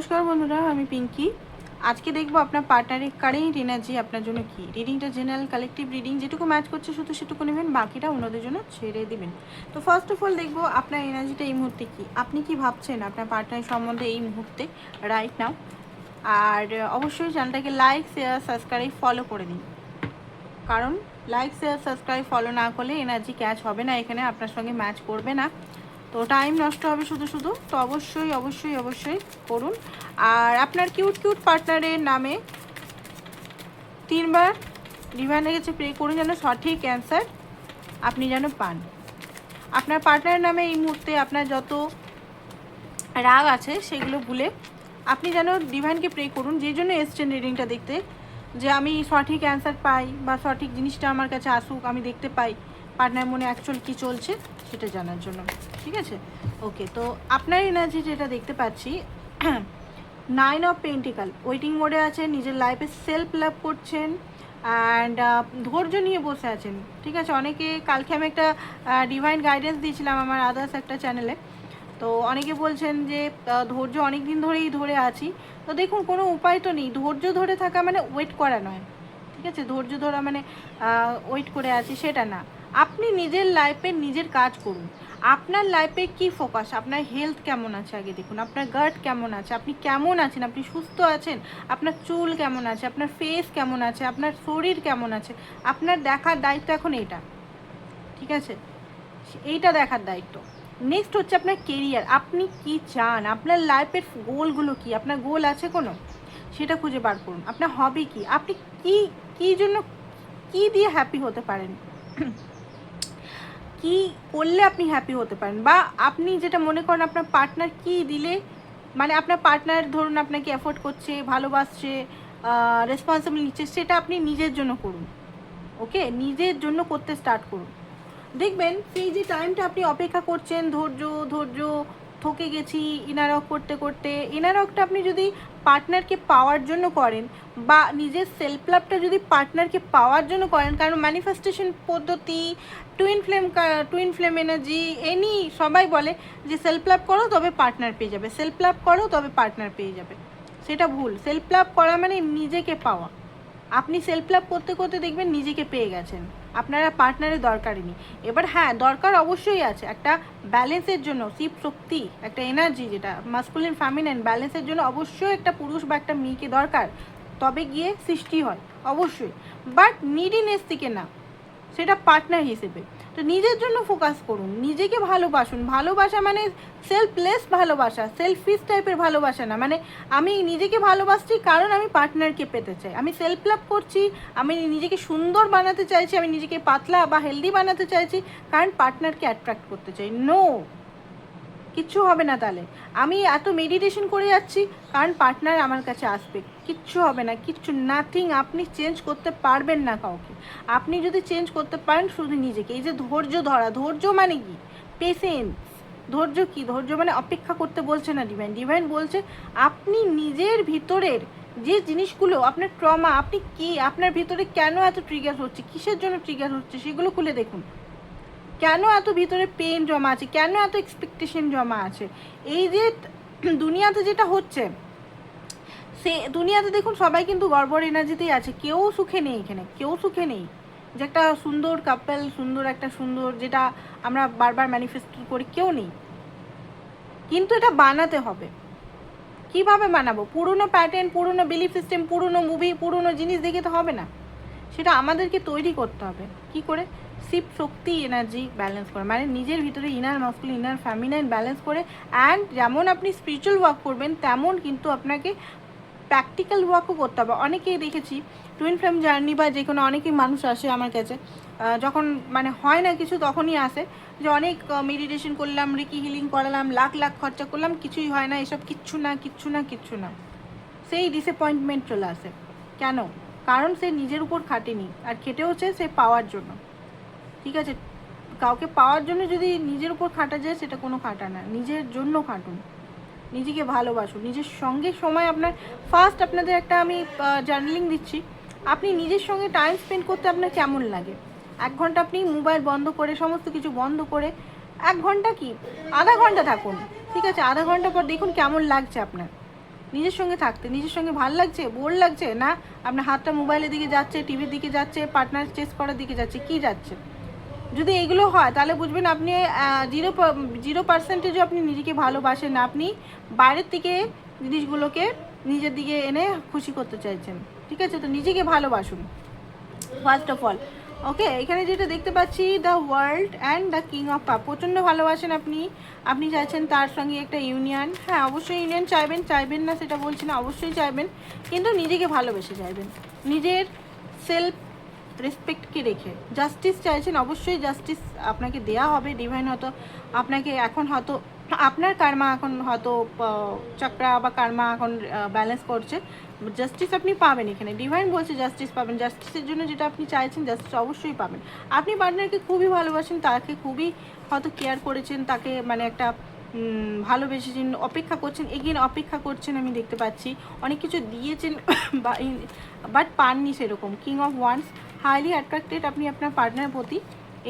নমস্কার বন্ধুরা, আমি পিঙ্কি। আজকে দেখবো আপনার পার্টনারের কারেন্ট এনার্জি আপনার জন্য কি। রিডিংটা জেনারেল কালেকটিভ রিডিং, যেটুকু ম্যাচ করছে শুধু সেটুকু নেবেন, বাকিটা অন্যদের জন্য ছেড়ে দিবেন। তো ফার্স্ট অফ অল দেখবো আপনার এনার্জিটা এই মুহূর্তে কি, আপনি কি ভাবছেন আপনার পার্টনারের সম্বন্ধে এই মুহূর্তে রাইট নাও। আর অবশ্যই চ্যানেলটাকে লাইক, শেয়ার, সাবস্ক্রাইব, ফলো করে দিন, কারণ লাইক, শেয়ার, সাবস্ক্রাইব, ফলো না করলে এনার্জি ক্যাচ হবে না, এখানে আপনার সঙ্গে ম্যাচ করবে না, তো টাইম নষ্ট হবে শুধু শুধু। তো অবশ্যই অবশ্যই অবশ্যই করুন। আর আপনার কিউট কিউট পার্টনারের নামে 3বার ডিভাইনের কাছে প্রে করুন, যেন সঠিক অ্যান্সার আপনি যেন পান। আপনার পার্টনারের নামে এই মুহূর্তে আপনার যত রাগ আছে সেগুলো ভুলে আপনি যেন ডিভাইনকে প্রে করুন, যে জন্য এসছেন রিডিংটা দেখতে, যে আমি সঠিক অ্যান্সার পাই বা সঠিক জিনিসটা আমার কাছে আসুক, আমি দেখতে পাই পার্টনার মনে অ্যাকচুয়াল কী চলছে সেটা জানার জন্য। ঠিক আছে, ওকে। তো আপনার এনার্জি যেটা দেখতে পাচ্ছি, 9 অফ পেন্টিকাল, ওয়েটিং মোডে আছেন, নিজের লাইফে সেলফ লাভ করছেন অ্যান্ড ধৈর্য নিয়ে বসে আছেন। ঠিক আছে, অনেকে কালকে আমি একটা ডিভাইন গাইডেন্স দিয়েছিলাম আমার আদার্স একটা চ্যানেলে, তো অনেকে বলছেন যে ধৈর্য অনেক দিন ধরেই ধরে আছি। তো দেখুন, কোনো উপায় তো নেই, ধৈর্য ধরে থাকা মানে ওয়েট করা নয়। ঠিক আছে, ধৈর্য ধরা মানে ওয়েট করে আছি সেটা না। আপনি নিজের লাইফে নিজের কাজ করুন। আপনার লাইফে কি ফোকাস, আপনার হেলথ কেমন আছে আগে দেখুন, আপনার গাট কেমন আছে, আপনি কেমন আছেন, আপনি সুস্থ আছেন, আপনার চুল কেমন আছে, আপনার ফেস কেমন আছে, আপনার শরীর কেমন আছে, আপনার দেখার দায়িত্ব এখন এইটা। ঠিক আছে, এইটা দেখার দায়িত্ব। নেক্সট হচ্ছে আপনার কেরিয়ার, আপনি কি চান, আপনার লাইফের গোলগুলো কি, আপনার গোল আছে কোনো, সেটা খুঁজে বার করুন। আপনার হবি কি, আপনি কি কি জন্য কি দিয়ে হ্যাপি হতে পারেন, কি করলে আপনি হ্যাপি হতে পারেন, বা আপনি যেটা মনে করেন আপনার পার্টনার কি দিলে, মানে আপনার পার্টনার ধরুন আপনাকে এফোর্ড করছে, ভালোবাসছে, রেসপন্সিবল নিচ্ছে, সেটা আপনি নিজের জন্য করুন। ওকে, নিজের জন্য করতে স্টার্ট করুন। দেখবেন সেই যে টাইমটা আপনি অপেক্ষা করছেন, ধৈর্য ধৈর্য থকে গেছি ইনারক করতে করতে, ইনারকটা আপনি যদি পার্টনারকে পাওয়ার জন্য করেন, বা নিজের সেলফ লাভটা যদি পার্টনারকে পাওয়ার জন্য করেন, কারণ ম্যানিফেস্টেশন পদ্ধতি, টুইন ফ্লেম এনার্জি, এনি সবাই বলে যে সেলফ লাভ করো তবে পার্টনার পেয়ে যাবে, সেলফ লাভ করো তবে পার্টনার পেয়ে যাবে, সেটা ভুল। সেলফ লাভ করা মানে নিজেকে পাওয়া। আপনি সেলফ লাভ করতে করতে দেখবেন নিজেকে পেয়ে গেছেন, আপনারা পার্টনারের দরকারই নেই। এবার হ্যাঁ, দরকার অবশ্যই আছে একটা ব্যালেন্সের জন্য, শিব শক্তি একটা এনার্জি যেটা মাস্কুলিন ফেমিনাইন, ব্যালেন্সের জন্য অবশ্যই একটা পুরুষ বা একটা মেয়েকে দরকার, তবে গিয়ে সৃষ্টি হয় অবশ্যই, বাট নিডিনেস থেকে না, সেটা পার্টনার হিসেবে। তো নিজের জন্য ফোকাস করুন, নিজেকে ভালোবাসুন। ভালোবাসা মানে সেলফলেস ভালোবাসা, সেলফিশ টাইপের ভালোবাসা না, মানে আমি নিজেকে ভালোবাসছি কারণ আমি পার্টনারকে পেতে চাই, আমি সেলফ লাভ করছি, আমি নিজেকে সুন্দর বানাতে চাইছি, আমি নিজেকে পাতলা বা হেলদি বানাতে চাইছি কারণ পার্টনারকে অ্যাট্রাক্ট করতে চাই। নো, কিচ্ছু হবে না তাহলে। আমি এত মেডিটেশন করে যাচ্ছি কারণ পার্টনার আমার কাছে আসবে, কিচ্ছু হবে না, কিচ্ছু নাথিং। আপনি চেঞ্জ করতে পারবেন না কাউকে, আপনি যদি চেঞ্জ করতে পারেন শুধু নিজেকে। এই যে ধৈর্য ধরা, ধৈর্য মানে কি, পেশেন্স। ধৈর্য কি, ধৈর্য মানে অপেক্ষা করতে বলছে না ডিভাইন, ডিভাইন বলছে আপনি নিজের ভিতরের যে জিনিসগুলো, আপনার ট্রমা, আপনি কি আপনার ভিতরে কেন এত ট্রিগার হচ্ছে, কিসের জন্য ট্রিগার হচ্ছে, সেগুলো খুলে দেখুন। কেন এত ভিতরে পেন জমা আছে, কেন এত এক্সপেকটেশন জমা আছে। এই যে দুনিয়াতে যেটা হচ্ছে, সে দুনিয়াতে দেখুন সবাই কিন্তু গড়বড় এনার্জিতেই আছে, কেউ সুখে নেই, এখানে কেউ সুখে নেই। যে একটা সুন্দর কাপল, সুন্দর একটা সুন্দর যেটা আমরা বারবার ম্যানিফেস্ট করি, কেউ নেই। কিন্তু এটা বানাতে হবে। কিভাবে বানাবো, পুরনো প্যাটার্ন, পুরনো বিলিফ সিস্টেম, পুরনো মুভি, পুরনো জিনিস দেখে তো হবে না, সেটা আমাদেরকে তৈরি করতে হবে। কি করে, শিব শক্তি এনার্জি ব্যালেন্স করে, মানে নিজের ভিতরে inner masculine, inner feminine balance করে। অ্যান্ড যেমন আপনি স্পিরিচুয়াল ওয়ার্ক করবেন, তেমন কিন্তু আপনাকে প্র্যাকটিক্যাল ওয়ার্কও করতে হবে। অনেকেই দেখেছি টুইন ফ্লেম জার্নি বা যে কোনো অনেকেই মানুষ আসে আমার কাছে, যখন মানে হয় না কিছু তখনই আসে, যে অনেক মেডিটেশন করলাম, রিকি হিলিং করালাম, লাখ লাখ খরচা করলাম, কিছুই হয় না, এসব কিচ্ছু না কিচ্ছু না কিচ্ছু না, সেই ডিসঅ্যাপয়েন্টমেন্ট চলে আসে। কেন, কারণ সে নিজের উপর খাটেনি, আর খেটে হচ্ছে সে পাওয়ার জন্য। ঠিক আছে, কাউকে পাওয়ার জন্য যদি নিজের উপর খাটা যায়, সেটা কোনো খাটা না, নিজের জন্য খাটুন, নিজেকে ভালোবাসুন, নিজের সঙ্গে সময় আপনার ফার্স্ট। আপনাদের একটা আমি জার্নালিং দিচ্ছি, আপনি নিজের সঙ্গে টাইম স্পেন্ড করতে আপনার কেমন লাগে। 1 ঘন্টা আপনি মোবাইল বন্ধ করে, সমস্ত কিছু বন্ধ করে 1 ঘন্টা কি আধা ঘন্টা থাকুন। ঠিক আছে, আধা ঘন্টা পর দেখুন কেমন লাগছে আপনার। নিজের সঙ্গে থাকতে, নিজের সঙ্গে ভালো লাগছে, বোর লাগছে না, আপনার হাতটা মোবাইলের দিকে যাচ্ছে, টিভির দিকে যাচ্ছে, পার্টনার চেস করার দিকে যাচ্ছে, কি যাচ্ছে? যদি এগুলো হয় তাহলে বুঝবেন আপনি 0% আপনি নিজেকে ভালোবাসেন না, আপনি বাইরের থেকে জিনিসগুলোকে নিজের দিকে এনে খুশি করতে চাইছেন। ঠিক আছে, তো নিজেকে ভালোবাসুন ফার্স্ট অফ অল। ওকে, এখানে যেটা দেখতে পাচ্ছি the world and the king of cup, প্রচণ্ড ভালোবাসেন আপনি, আপনি চাইছেন তার সঙ্গে একটা ইউনিয়ন। হ্যাঁ, অবশ্যই ইউনিয়ন চাইবেন, চাইবেন না সেটা বলছি না, অবশ্যই চাইবেন, কিন্তু নিজেকে ভালোবেসে চাইবেন, নিজের সেলফ রেসপেক্টকে রেখে। জাস্টিস চাইছেন, অবশ্যই জাস্টিস আপনাকে দেয়া হবে। ডিভাইন হয়তো আপনাকে এখন হয়তো আপনার কার্মা এখন হয়তো চক্রা বা কার্মা এখন ব্যালেন্স করছে, জাস্টিস আপনি পাবেন। এখানে ডিভাইন বলছে জাস্টিস পাবেন, জাস্টিসের জন্য যেটা আপনি চাইছেন জাস্টিস অবশ্যই পাবেন। আপনি পার্টনারকে খুবই ভালোবাসেন, তাকে খুবই হয়তো কেয়ার করেছেন, তাকে মানে একটা ভালোবেসেছেন, অপেক্ষা করছেন, এগেন অপেক্ষা করছেন, আমি দেখতে পাচ্ছি অনেক কিছু দিয়েছেন বাট পাননি সেরকম। King of wands, highly attracted আপনি আপনার পার্টনারের প্রতি,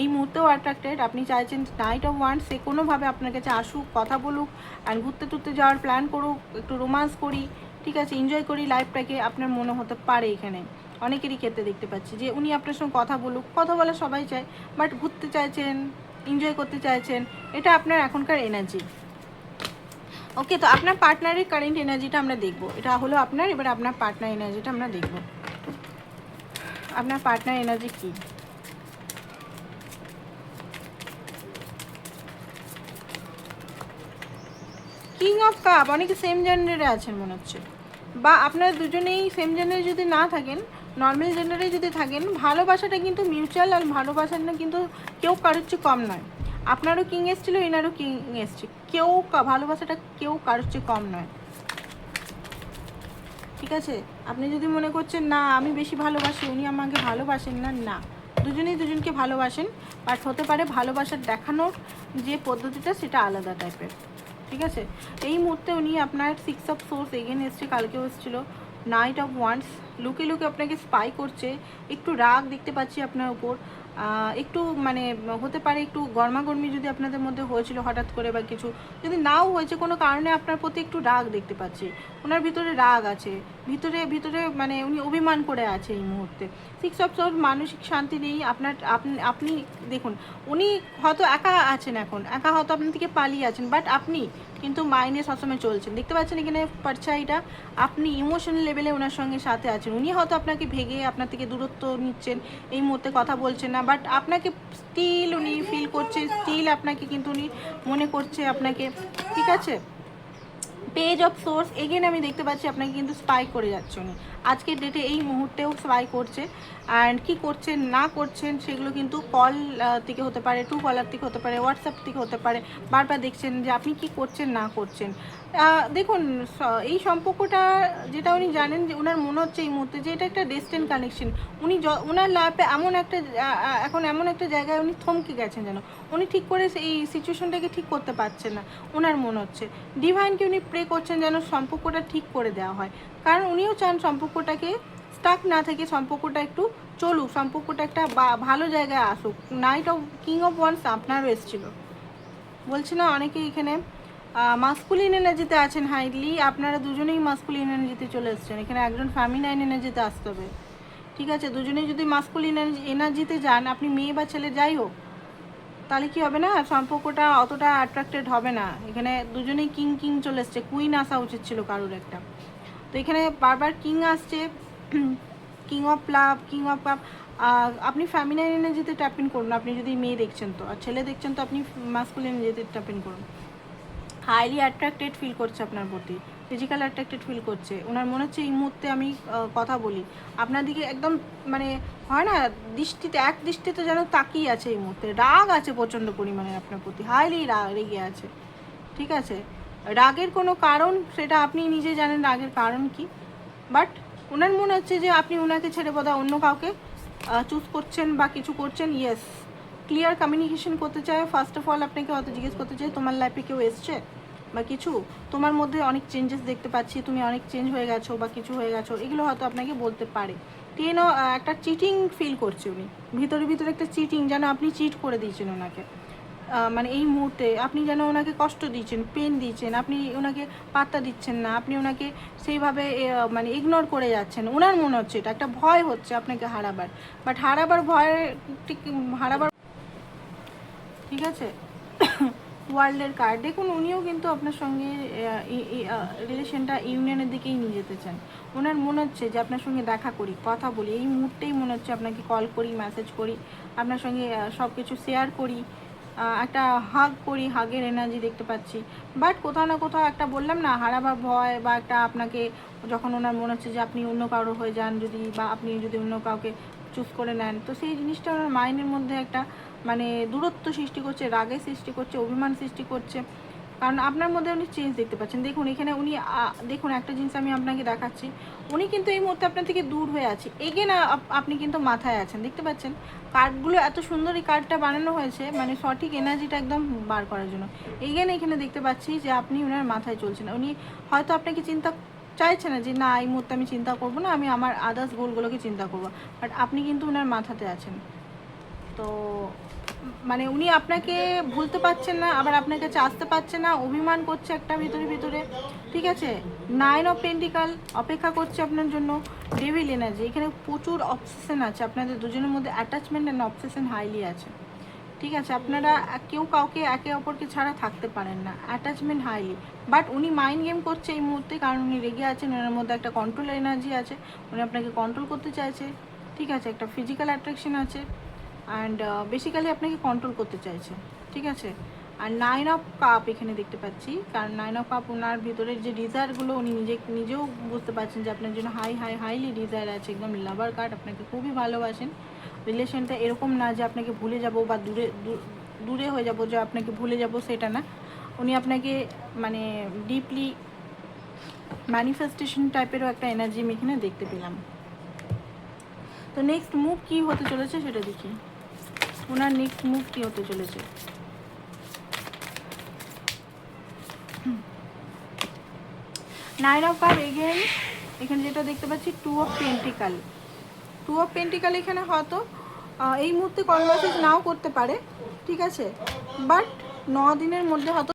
এই মুহূর্তেও অ্যাট্রাক্টেড। আপনি চাইছেন নাইট অফ ওয়ান্স সে কোনোভাবে আপনার কাছে আসুক, কথা বলুক, আর ঘুরতে টুরতে যাওয়ার প্ল্যান করুক, একটু রোমান্স করি, ঠিক আছে, এনজয় করি লাইফটাকে, আপনার মনে হতে পারে। এখানে অনেকেরই ক্ষেত্রে দেখতে পাচ্ছি যে উনি আপনার সঙ্গে কথা বলুক, কথা বলা সবাই চায়, বাট ঘুরতে চাইছেন, এনজয় করতে চাইছেন, এটা আপনার এখনকার এনার্জি। ওকে, তো আপনার পার্টনারের কারেন্ট এনার্জিটা আমরা দেখবো, এটা হলো আপনার, এবার আপনার পার্টনার এনার্জিটা আমরা দেখবো। আপনার পার্টনার এনার্জি কি? কিং অফ কাপ, অনেকে সেম জেন্ডারে আছেন মনে হচ্ছে, বা আপনারা দুজনেই সেম জেন্ডারে যদি না থাকেন, নর্মাল জেন্ডারে যদি থাকেন, ভালোবাসাটা কিন্তু মিউচুয়াল, আর ভালোবাসাটা কিন্তু কেউ কারোর চেয়ে কম নয়। আপনারও কিং এসেছিলো, এনারও কিং এসছে, কেউ ভালোবাসাটা কেউ কারোর চেয়ে কম নয়। ঠিক আছে, আপনি যদি মনে করছেন না আমি বেশি ভালোবাসি, উনি আমাকে ভালোবাসেন না, না, দুজনেই দুজনকে ভালোবাসেন, বাট হতে পারে ভালোবাসার দেখানোর যে পদ্ধতিটা সেটা আলাদা টাইপের। ঠিক আছে, এই মুহূর্তে উনি আপনার 6 অফ সোর্স এগেন এসছে, কালকেও এসেছিলো নাইট অফ ওয়ান্স, লুকে লুকে আপনাকে স্পাই করছে, একটু রাগ দেখতে পাচ্ছি আপনার উপর, একটু মানে হতে পারে একটু গরমাগর্মি যদি আপনাদের মধ্যে হয়েছিল হঠাৎ করে, বা কিছু যদি নাও হয়েছে, কোনো কারণে আপনার প্রতি একটু রাগ দেখতে পাচ্ছি, ওনার ভিতরে রাগ আছে, ভিতরে ভিতরে মানে উনি অভিমান করে আছে এই মুহূর্তে। 6 অফ সোর্স, মানসিক শান্তি নেই আপনার, আপনি দেখুন উনি হয়তো একা আছেন, এখন একা হয়তো আপনার থেকে পালিয়ে আছেন, বাট আপনি কিন্তু মাইনে সবসময় চলছেন, দেখতে পাচ্ছেন এখানে পারছাইটা, আপনি ইমোশনাল লেভেলে ওনার সঙ্গে সাথে আছেন, উনি হয়তো আপনাকে ভেঙে আপনার থেকে দূরত্ব নিচ্ছেন, এই মুহূর্তে কথা বলছেন না, বাট আপনাকে স্টিল উনি ফিল করছে, স্টিল আপনাকে কিন্তু উনি মনে করছে আপনাকে। ঠিক আছে, পেজ অফ সোর্স এগেন আমি দেখতে পাচ্ছি আপনাকে কিন্তু স্পাই করে যাচ্ছে উনি, আজকের ডেটে এই মুহূর্তেও স্পাই করছে। অ্যান্ড কী করছেন না করছেন সেগুলো কিন্তু কল থেকে হতে পারে, ট্রু কলার থেকে হতে পারে, হোয়াটসঅ্যাপ থেকে হতে পারে, বারবার দেখছেন যে আপনি কি করছেন না করছেন। দেখুন এই সম্পর্কটা যেটা উনি জানেন যে ওনার মনে হচ্ছে এই মুহূর্তে যে এটা একটা ডেস্টিন কানেকশন, উনি ওনার লাইফে এমন একটা এখন এমন একটা জায়গায় উনি থমকে গেছেন, যেন উনি ঠিক করে এই সিচুয়েশনটাকে ঠিক করতে পারছেন না, ওনার মনে হচ্ছে। ডিভাইনকে উনি প্রে করছেন যেন সম্পর্কটা ঠিক করে দেওয়া হয়, কারণ উনিও চান সম্পর্কটাকে স্টাক না থেকে সম্পর্কটা একটু চলুক, সম্পর্কটা একটা ভালো জায়গায় আসুক। Night of king of wands আপনারও এসেছিলো, বলছি না অনেকে এখানে মাস্কুলিন এনার্জিতে আছেন, হাইলি আপনারা দুজনেই মাস্কুলিন এনার্জিতে চলে এসেছেন, এখানে একজন ফ্যামিনাইন এনার্জিতে আসতে হবে। ঠিক আছে, দুজনেই যদি মাস্কুলিন এনার্জিতে যান, আপনি মেয়ে বা ছেলে যাই হোক, তাহলে কি হবে না, সম্পর্কটা অতটা অ্যাট্রাক্টেড হবে না। এখানে দুজনেই কিং কিং চলে এসছে, কুইন আসা উচিত ছিল কারোর একটা, তো এখানে বারবার কিং আসছে, king of love, king of cup. আপনি ফ্যামিনাইন এনার্জিতে ট্যাপ ইন করুন, আপনি যদি মেয়ে দেখছেন তো, আর ছেলে দেখছেন তো আপনি মাস্কুলিন এনার্জিতে ট্যাপ ইন করুন। হাইলি অ্যাট্রাক্টেড ফিল করছে আপনার প্রতি, ফিজিক্যাল অ্যাট্রাক্টেড ফিল করছে, ওনার মনে হচ্ছে এই মুহূর্তে আমি কথা বলি আপনার দিকে, একদম মানে হয় না দৃষ্টিতে, এক দৃষ্টিতে যেন তাকিয়ে আছে এই মুহূর্তে, রাগ আছে প্রচণ্ড পরিমাণে আপনার প্রতি, হাইলি রেগে আছে। ঠিক আছে, রাগের কোনো কারণ সেটা আপনি নিজে জানেন রাগের কারণ কি, বাট ওনার মনে হচ্ছে যে আপনি ওনাকে ছেড়ে বোধহয় অন্য কাউকে চুজ করছেন বা কিছু করছেন। ইয়েস, ক্লিয়ার কমিউনিকেশন করতে চায়। ফার্স্ট অফ অল আপনাকে হয়তো জিজ্ঞেস করতে চাই তোমার লাইফে কেউ এসছে বা কিছু, তোমার মধ্যে অনেক চেঞ্জেস দেখতে পাচ্ছি, তুমি অনেক চেঞ্জ হয়ে গেছো বা কিছু হয়ে গেছো, এগুলো হয়তো আপনাকে বলতে পারে। কেন একটা চিটিং ফিল করছে উনি, ভিতরে ভিতরে একটা চিটিং, যেন আপনি চিট করে দিয়েছেন ওনাকে। মানে এই মুহূর্তে আপনি যেন ওনাকে কষ্ট দিচ্ছেন, পেন দিচ্ছেন, আপনি ওনাকে পাত্তা দিচ্ছেন না, আপনি ওনাকে সেইভাবে মানে ইগনোর করে যাচ্ছেন। ওনার মনে হচ্ছে এটা একটা ভয় হচ্ছে আপনাকে হারাবার, বাট হারাবার ভয় ঠিক হারাবার, ঠিক আছে। ওয়ার্ল্ডের কার্ড দেখুন, উনিও কিন্তু আপনার সঙ্গে রিলেশনটা ইউনিয়নের দিকেই নিয়ে যেতে চান। ওনার মনে হচ্ছে যে আপনার সঙ্গে দেখা করি, কথা বলি, এই মুহূর্তেই মনে হচ্ছে আপনাকে কল করি, মেসেজ করি, আপনার সঙ্গে সব কিছু শেয়ার করি, একটা হাগ করি, হাগের এনার্জি দেখতে পাচ্ছি। বাট কোথাও না কোথাও একটা বললাম না, হারাবার ভয়, বা একটা আপনাকে যখন ওনার মনে হচ্ছে যে আপনি অন্য কারো হয়ে যান যদি, বা আপনি যদি অন্য কাউকে চুজ করে নেন, তো সেই জিনিসটা ওনার মাইন্ডের মধ্যে একটা মানে দূরত্ব সৃষ্টি করছে, রাগের সৃষ্টি করছে, অভিমান সৃষ্টি করছে। কারণ আপনার মধ্যে উনি চেঞ্জ দেখতে পাচ্ছেন। দেখুন এখানে উনি দেখুন একটা জিনিস আমি আপনাকে দেখাচ্ছি, উনি কিন্তু এই মুহূর্তে আপনার থেকে দূর হয়ে আছে, এগেন আপনি কিন্তু মাথায় আছেন, দেখতে পাচ্ছেন। কার্ডগুলো এত সুন্দর এই কার্ডটা বানানো হয়েছে মানে সঠিক এনার্জিটা একদম বার করার জন্য। এগেন এখানে দেখতে পাচ্ছি যে আপনি ওনার মাথায় চলছেন, উনি হয়তো আপনাকে চিন্তা চাইছে না যে না এই মুহূর্তে আমি চিন্তা করবো না, আমি আমার আদার্স গোলগুলোকে চিন্তা করবো, বাট আপনি কিন্তু ওনার মাথাতে আছেন। তো মানে উনি আপনাকে ভুলতে পারছেন না, আবার আপনার কাছে আসতে পারছে না, অভিমান করছে একটা ভিতরে ভিতরে, ঠিক আছে। 9 অফ পেন্টিকাল অপেক্ষা করছে আপনার জন্য। ডেভিল এনার্জি, এখানে প্রচুর অবসেশন আছে আপনাদের দুজনের মধ্যে, অ্যাটাচমেন্ট অ্যান্ড অবসেশন হাইলি আছে, ঠিক আছে। আপনারা কেউ কাউকে একে অপরকে ছাড়া থাকতে পারেন না, অ্যাটাচমেন্ট হাইলি। বাট উনি মাইন্ড গেম করছে এই মুহূর্তে, কারণ উনি রেগে আছেন, ওনার মধ্যে একটা কন্ট্রোল এনার্জি আছে, উনি আপনাকে কন্ট্রোল করতে চাইছে, ঠিক আছে। একটা ফিজিক্যাল অ্যাট্রাকশন আছে, অ্যান্ড বেসিক্যালি আপনাকে কন্ট্রোল করতে চাইছে, ঠিক আছে। আর 9 অফ কাপ এখানে দেখতে পাচ্ছি, কারণ 9 অফ কাপ ওনার ভিতরের যে ডিজায়ারগুলো উনি নিজেও বুঝতে পারছেন যে আপনার জন্য হাইলি ডিজায়ার আছে, একদম লাভার কার্ড, আপনাকে খুবই ভালোবাসেন। রিলেশনটা এরকম না যে আপনাকে ভুলে যাব বা দূরে হয়ে যাব, যে আপনাকে ভুলে যাব সেটা না, উনি আপনাকে মানে ডিপলি ম্যানিফেস্টেশন টাইপেরও একটা এনার্জি আমি এখানে দেখতে পেলাম। তো নেক্সট মুভ কী হতে চলেছে সেটা দেখি, ওনার নেক্সট মুভ কী হতে চলেছে। 9 অফ কাপ এগেন, এখানে যেটা দেখতে পাচ্ছি 2 অফ পেন্টিকাল। 2 অফ পেন্টিকাল এখানে হয়তো এই মুহূর্তে কনভার্সেস নাও করতে পারে, ঠিক আছে, বাট 9 দিনের মধ্যে হয়তো